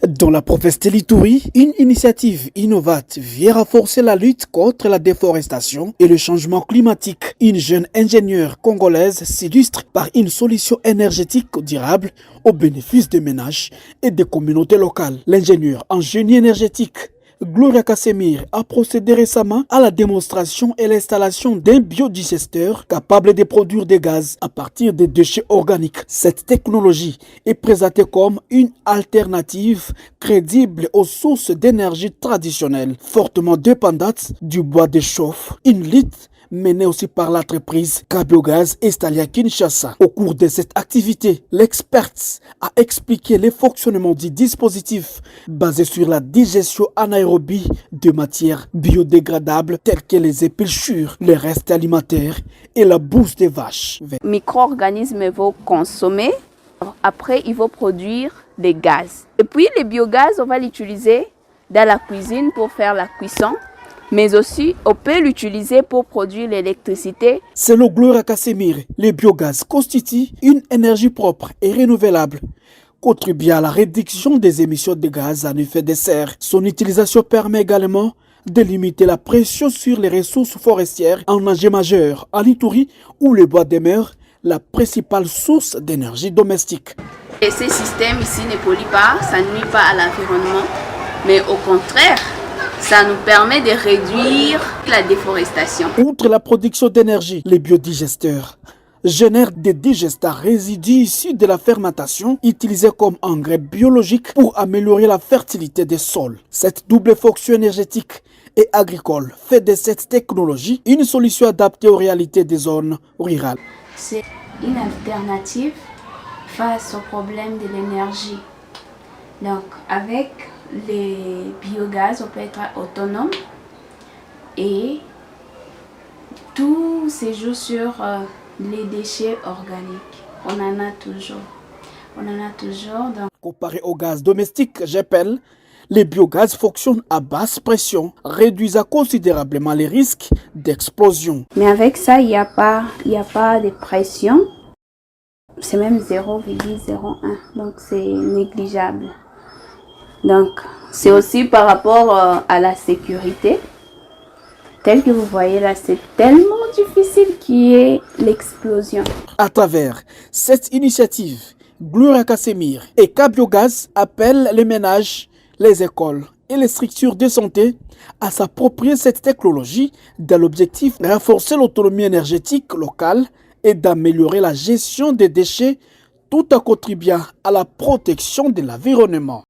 Dans la province de l'Ituri, une initiative innovante vient renforcer la lutte contre la déforestation et le changement climatique. Une jeune ingénieure congolaise s'illustre par une solution énergétique durable au bénéfice des ménages et des communautés locales. L'ingénieure en génie énergétique Gloria Kassemir a procédé récemment à la démonstration et l'installation d'un biodigesteur capable de produire des gaz à partir des déchets organiques. Cette technologie est présentée comme une alternative crédible aux sources d'énergie traditionnelles, fortement dépendantes du bois de chauffe, une lutte menée aussi par l'entreprise Cabiogaz installée à Kinshasa. Au cours de cette activité, l'experte a expliqué le fonctionnement du dispositif basé sur la digestion anaérobie de matières biodégradables telles que les épluchures, les restes alimentaires et la bouse des vaches. Micro-organismes vont consommer, après ils vont produire des gaz. Et puis le biogaz, on va l'utiliser dans la cuisine pour faire la cuisson. Mais aussi, on peut l'utiliser pour produire l'électricité. Selon Gloria Kassemir, le biogaz constitue une énergie propre et renouvelable, contribuant à la réduction des émissions de gaz à effet de serre. Son utilisation permet également de limiter la pression sur les ressources forestières en enjeu majeur à l'Ituri où le bois demeure la principale source d'énergie domestique. Et ces systèmes ici ne polluent pas, ça ne nuit pas à l'environnement, mais au contraire, ça nous permet de réduire la déforestation. Outre la production d'énergie, les biodigesteurs génèrent des digestats résidus issus de la fermentation utilisés comme engrais biologiques pour améliorer la fertilité des sols. Cette double fonction énergétique et agricole fait de cette technologie une solution adaptée aux réalités des zones rurales. C'est une alternative face au problème de l'énergie. Donc avec les biogaz, on peut être autonome et tout se joue sur les déchets organiques. On en a toujours. Donc... Comparé au gaz domestique, j'appelle, les biogaz fonctionnent à basse pression, réduisant considérablement les risques d'explosion. Mais avec ça, il n'y a pas de pression. C'est même 0,01, donc c'est négligeable. Donc, c'est aussi par rapport à la sécurité. Tel que vous voyez là, c'est tellement difficile qu'il y ait l'explosion. À travers cette initiative, Gloria Kassemir et Cabiogaz appellent les ménages, les écoles et les structures de santé à s'approprier cette technologie dans l'objectif de renforcer l'autonomie énergétique locale et d'améliorer la gestion des déchets tout en contribuant à la protection de l'environnement.